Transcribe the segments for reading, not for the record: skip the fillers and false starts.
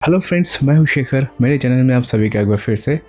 Hello friends, मैं हूं शेखर। मेरे चैनल में आप सभी का एक बार फिर से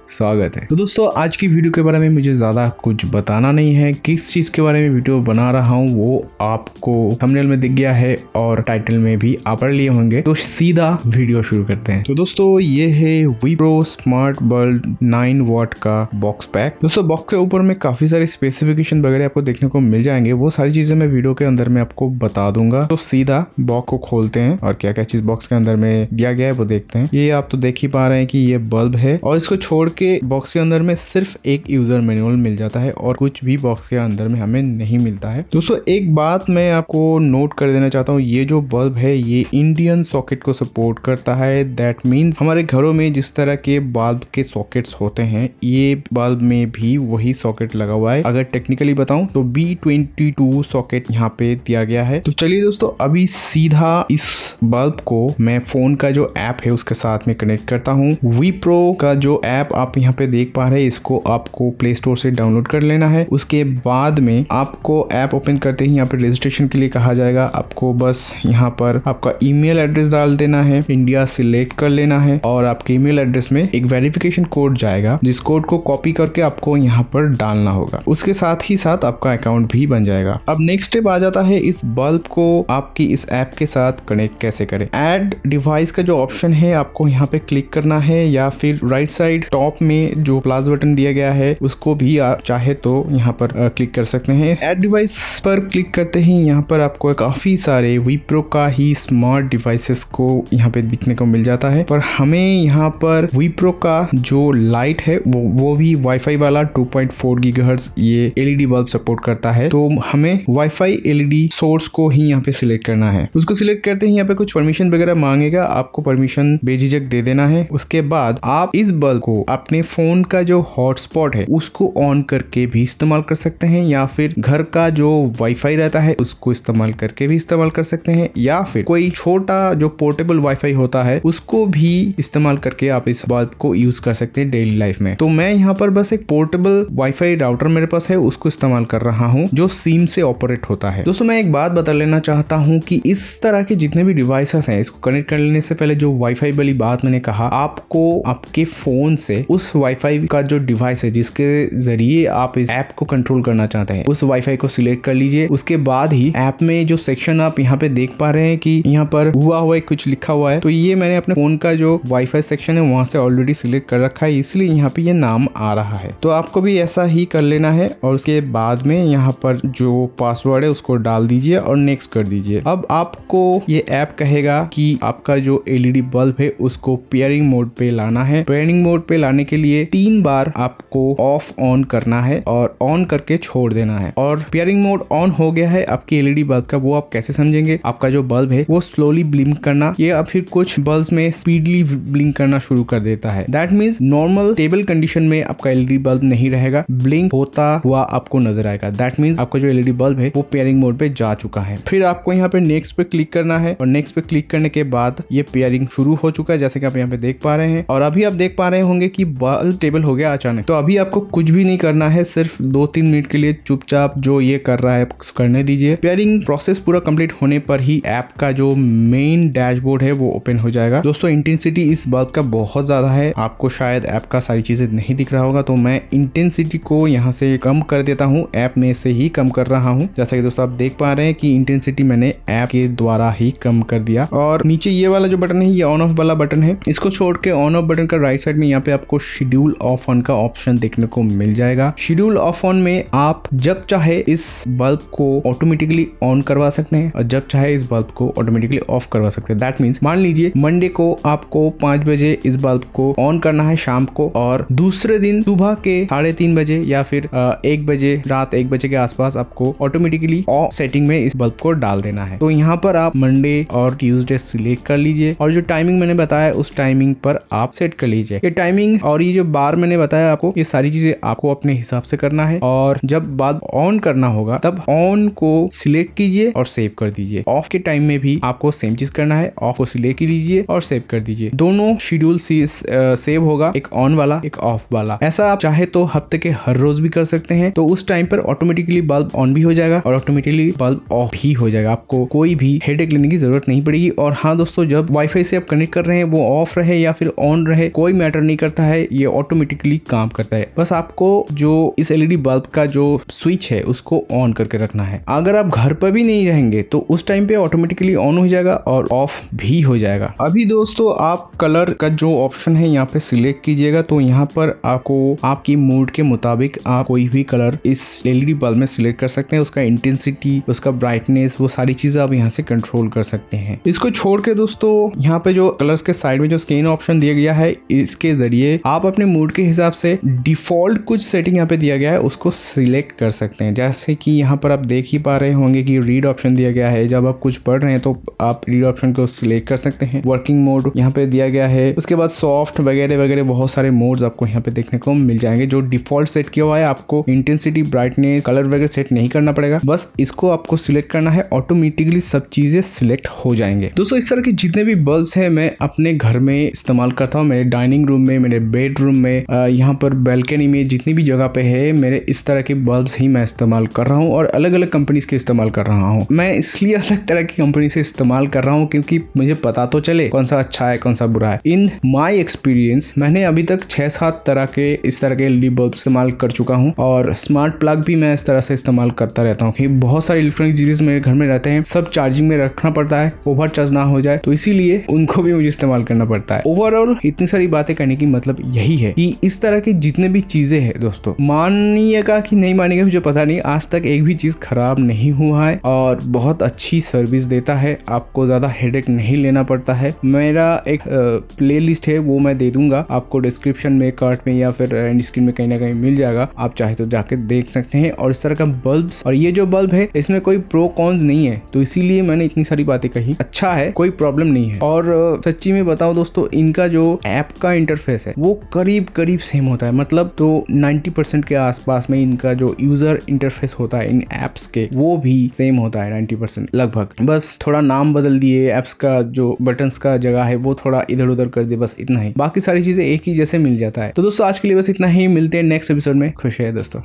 स्वागत है। तो दोस्तों, आज की वीडियो के बारे में मुझे ज़्यादा कुछ बताना नहीं है। किस चीज़ के बारे में वीडियो बना रहा हूँ वो आपको थंबनेल में दिख गया है और टाइटल में भी आप पढ़ लिए होंगे। तो सीधा वीडियो शुरू करते हैं। तो दोस्तों, ये है विप्रो स्मार्ट बल्ब 9 वाट का बॉक्स पैक। दोस्तों, बॉक्स के ऊपर में काफ़ी सारे स्पेसिफिकेशन वगैरह आपको देखने को मिल जाएंगे। वो सारी चीज़ें मैं वीडियो के अंदर में आपको बता दूंगा। तो सीधा बॉक्स को खोलते हैं और क्या क्या चीज़ बॉक्स के अंदर में दिया गया है वो देखते हैं। ये आप तो देख ही पा रहे हैं कि ये बल्ब है और इसको छोड़ के बॉक्स के अंदर में सिर्फ एक यूजर मैनुअल मिल जाता है और कुछ भी बॉक्स के अंदर में हमें नहीं मिलता है। दोस्तों, एक बात मैं आपको नोट कर देना चाहता हूँ, ये जो बल्ब है ये इंडियन सॉकेट को सपोर्ट करता है। दैट मीन्स हमारे घरों में जिस तरह के बल्ब के सॉकेट्स होते हैं, ये बल्ब में भी वही सॉकेट लगा हुआ है। अगर टेक्निकली बताऊं तो B22 सॉकेट यहाँ पे दिया गया है। तो चलिए दोस्तों, अभी सीधा इस बल्ब को मैं फोन का जो ऐप है उसके साथ में कनेक्ट करता हूँ। विप्रो का जो ऐप आप यहाँ पे देख पा रहे हैं, इसको आपको प्ले स्टोर से डाउनलोड कर लेना है। उसके बाद में आपको ऐप ओपन करते ही यहाँ पे रजिस्ट्रेशन के लिए कहा जाएगा। आपको बस यहाँ पर आपका ईमेल एड्रेस डाल देना है, इंडिया सिलेक्ट कर लेना है और आपके ईमेल एड्रेस में एक वेरिफिकेशन कोड जाएगा, जिस कोड को कॉपी करके आपको यहाँ पर डालना होगा। उसके साथ ही साथ आपका अकाउंट भी बन जाएगा। अब नेक्स्ट स्टेप आ जाता है, इस बल्ब को आपकी इस ऐप के साथ कनेक्ट कैसे करें। ऐड डिवाइस का जो ऑप्शन है आपको यहाँ पे क्लिक करना है, या फिर राइट साइड टॉप में जो प्लस बटन दिया गया है उसको भी आप चाहे तो यहाँ पर क्लिक कर सकते हैं। ऐड डिवाइस पर क्लिक करते ही यहाँ पर आपको काफी सारे विप्रो का ही स्मार्ट डिवाइसेस को यहाँ पे दिखने को मिल जाता है। पर हमें यहाँ पर विप्रो का जो लाइट है वो भी वाईफाई वाला 2.4 गीगाहर्ट्ज ये एलईडी बल्ब सपोर्ट करता है। तो हमें वाईफाई एलईडी सोर्स को ही यहाँ पे सिलेक्ट करना है। उसको सिलेक्ट करते ही यहाँ पे कुछ परमिशन वगैरह मांगेगा, आपको परमिशन बेझिझक दे देना है। उसके बाद आप इस बल्ब को अपने फोन का जो हॉटस्पॉट है उसको ऑन करके भी इस्तेमाल कर सकते हैं, या फिर घर का जो वाईफाई रहता है उसको इस्तेमाल करके भी इस्तेमाल कर सकते हैं, या फिर कोई छोटा जो पोर्टेबल वाईफाई होता है उसको भी इस्तेमाल करके आप इस बल्ब को यूज कर सकते हैं डेली लाइफ में। तो मैं यहाँ पर बस एक पोर्टेबल वाईफाई राउटर मेरे पास है, उसको इस्तेमाल कर रहा हूँ जो सिम से ऑपरेट होता है। दोस्तों, मैं एक बात बता लेना चाहता हूँ कि इस तरह के जितने भी डिवाइसेस हैं इसको कनेक्ट कर लेने से पहले जो वाईफाई वाली बात मैंने कहा, आपको आपके फोन से उस वाईफाई का जो डिवाइस है जिसके जरिए आप इस ऐप को कंट्रोल करना चाहते हैं उस वाईफाई को सिलेक्ट कर लीजिए। उसके बाद ही ऐप में जो सेक्शन आप यहाँ पे देख पा रहे हैं कि यहाँ पर हुआ कुछ लिखा हुआ है, तो ये मैंने अपने फोन का जो वाईफाई सेक्शन है वहां से ऑलरेडी सिलेक्ट कर रखा है, इसलिए यहाँ पे ये नाम आ रहा है। तो आपको भी ऐसा ही कर लेना है और उसके बाद में यहाँ पर जो पासवर्ड है उसको डाल दीजिए और नेक्स्ट कर दीजिए। अब आपको ये ऐप कहेगा कि आपका जो एलईडी बल्ब है उसको पेयरिंग मोड पे लाना है। पेयरिंग मोड पे लाने के लिए 3 बार आपको ऑफ ऑन करना है और ऑन करके छोड़ देना है। और पेयरिंग मोड ऑन हो गया है आपकी एलईडी बल्ब का, वो आप कैसे समझेंगे। आपका जो बल्ब है वो स्लोली ब्लिंक करना, ये अब फिर कुछ बल्ब में स्पीडली ब्लिंक करना शुरू कर देता है। That means normal table condition में आपका एलईडी बल्ब नहीं रहेगा, ब्लिंक होता हुआ आपको नजर आएगा। दैट मीन्स आपका जो एलईडी बल्ब है वो पेयरिंग मोड पे जा चुका है। फिर आपको यहाँ पे नेक्स्ट पे क्लिक करना है और नेक्स्ट पे क्लिक करने के बाद ये पेयरिंग शुरू हो चुका है, जैसे कि आप यहाँ पे देख पा रहे हैं। और अभी आप देख पा रहे होंगे कि बल्ब टेबल हो गया अचानक। तो अभी आपको कुछ भी नहीं करना है, सिर्फ 2-3 मिनट के लिए चुपचाप जो ये कर रहा है करने दीजिए। पेयरिंग प्रोसेस पूरा कंप्लीट होने पर ही ऐप का जो मेन डैशबोर्ड है वो ओपन हो जाएगा। दोस्तों, इंटेंसिटी इस बल्ब का बहुत ज्यादा है, आपको शायद ऐप का सारी चीजें नहीं दिख रहा होगा, तो मैं इंटेंसिटी को यहाँ से कम कर देता हूँ, ऐप में से ही कम कर रहा हूँ। जैसा कि दोस्तों आप देख पा रहे हैं कि इंटेंसिटी मैंने ऐप के द्वारा ही कम कर दिया। और नीचे ये वाला जो बटन है ये ऑन ऑफ वाला बटन है, इसको छोड़ के ऑन ऑफ बटन का राइट साइड में यहाँ पे आपको शेड्यूल ऑफ ऑन का ऑप्शन देखने को मिल जाएगा। शेड्यूल ऑफ ऑन में आप जब चाहे इस बल्ब को ऑटोमेटिकली ऑन करवा सकते हैं और जब चाहे इस बल्ब को ऑटोमेटिकली ऑफ करवा सकते हैं। दैट मीन्स मान लीजिए मंडे को आपको 5 बजे इस बल्ब को ऑन करना है शाम को, और दूसरे दिन सुबह के 3:30 बजे या फिर 1 बजे रात 1 बजे के आसपास आपको ऑटोमेटिकली ऑफ सेटिंग में इस बल्ब को डाल देना है। तो यहाँ पर आप मंडे और ट्यूसडे सिलेक्ट कर लीजिए और जो टाइमिंग मैंने बताया उस टाइमिंग पर आप सेट कर लीजिए। ये टाइमिंग और ये जो बार मैंने बताया आपको, ये सारी चीजें आपको अपने हिसाब से करना है। और जब बाद ऑन करना होगा तब ऑन को सिलेक्ट कीजिए और सेव कर दीजिए। ऑफ के टाइम में भी आपको सेम चीज करना है, ऑफ को सिलेक्ट कीजिए और सेव कर दीजिए। दोनों शेड्यूल सेव होगा, एक ऑन वाला एक ऑफ वाला। ऐसा आप चाहे तो हफ्ते के हर रोज भी कर सकते हैं। तो उस टाइम पर ऑटोमेटिकली बल्ब ऑन भी हो जाएगा और ऑटोमेटिकली बल्ब ऑफ भी हो जाएगा। आपको कोई भी हेडेक लेने की जरूरत नहीं पड़ेगी। और हाँ दोस्तों, जब वाईफाई से आप कनेक्ट कर रहे हैं वो ऑफ रहे या फिर ऑन रहे, कोई मैटर नहीं करता है, ये ऑटोमेटिकली काम करता है। बस आपको जो इस एलईडी बल्ब का जो स्विच है उसको ऑन करके रखना है। अगर आप घर पर भी नहीं रहेंगे तो उस टाइम पे ऑटोमेटिकली ऑन हो जाएगा और ऑफ भी हो जाएगा। अभी दोस्तों आप कलर का जो ऑप्शन है यहाँ पे सिलेक्ट कीजिएगा। तो यहाँ पर आपको आपकी मूड के मुताबिक आप कोई भी कलर इस एलईडी बल्ब में सिलेक्ट कर सकते हैं। उसका इंटेंसिटी, उसका ब्राइटनेस, वो सारी चीजें आप यहाँ से कंट्रोल कर सकते हैं। इसको छोड़ के दोस्तों यहाँ पे जो कलर्स के साइड में जो स्कैन ऑप्शन दिया गया है, इसके जरिए आप अपने मूड के हिसाब से डिफॉल्ट कुछ सेटिंग यहाँ पे दिया गया है उसको सिलेक्ट कर सकते हैं। जैसे कि यहाँ पर आप देख ही पा रहे होंगे कि रीड ऑप्शन दिया गया है। जब आप कुछ पढ़ रहे हैं तो आप रीड ऑप्शन को सिलेक्ट कर सकते हैं। वर्किंग मोड यहाँ पे दिया गया है। उसके बाद सॉफ्ट वगैरह वगैरह बहुत सारे मोड्स आपको यहाँ पे देखने को मिल जाएंगे। जो डिफॉल्ट सेट किया हुआ है, आपको इंटेंसिटी, ब्राइटनेस, कलर वगैरह सेट नहीं करना पड़ेगा। बस इसको आपको सिलेक्ट करना है, ऑटोमेटिकली सब चीजें सिलेक्ट हो जाएंगे। दोस्तों इस तरह के जितने भी बल्ब्स हैं मैं अपने घर में इस्तेमाल करता हूँ। मेरे डाइनिंग रूम में, मेरे बेडरूम में, यहाँ पर बैल्कनी में, जितनी भी जगह पे है, मेरे इस तरह के बल्ब्स ही मैं इस्तेमाल कर रहा हूँ और अलग अलग कंपनीज के इस्तेमाल कर रहा हूँ। मैं इसलिए अलग तरह की कंपनी से इस्तेमाल कर रहा हूँ क्योंकि मुझे पता तो चले कौन सा अच्छा है कौन सा बुरा है। इन माई एक्सपीरियंस मैंने अभी तक 6-7 तरह के इस तरह के एलईडी बल्ब इस्तेमाल कर चुका हूँ और स्मार्ट प्लग भी मैं इस तरह से इस्तेमाल करता रहता हूँ कि बहुत सारे इलेक्ट्रॉनिक चीजें मेरे घर में रहते हैं, सब चार्जिंग में रखना पड़ता है, ओवर चार्ज ना हो जाए, तो इसीलिए उनको भी मुझे इस्तेमाल करना पड़ता है। ओवरऑल इतनी सारी बातें करने की मतलब यही है कि इस तरह की जितने भी चीजें हैं दोस्तों, मानिएगा कि नहीं मानिएगा मुझे पता नहीं, आज तक एक भी चीज खराब नहीं हुआ है और बहुत अच्छी सर्विस देता है। आपको ज्यादा हेडेक नहीं लेना पड़ता है। मेरा एक प्लेलिस्ट है वो मैं दे दूंगा आपको डिस्क्रिप्शन में, कार्ड में या फिर एंड स्क्रीन में कहीं ना कहीं मिल जाएगा। आप चाहे तो जाके देख सकते हैं। और इस तरह का बल्ब्स, और ये जो बल्ब है इसमें कोई प्रो कॉन्स नहीं है, तो इसीलिए मैंने इतनी सारी बातें कही। अच्छा है, कोई प्रॉब्लम नहीं है। और सच्ची में बताऊं दोस्तों, इनका जो ऐप का इंटरफेस है वो करीब करीब सेम होता है। मतलब तो 90% के आसपास में इनका जो यूजर इंटरफेस होता है इन एप्स के, वो भी सेम होता है 90% लगभग। बस थोड़ा नाम बदल दिए, एप्स का जो बटन्स का जगह है वो थोड़ा इधर उधर कर दिए, बस इतना ही। बाकी सारी चीजें एक ही जैसे मिल जाता है। तो दोस्तों आज के लिए बस इतना ही। मिलते हैं नेक्स्ट एपिसोड में। खुश है दोस्तों।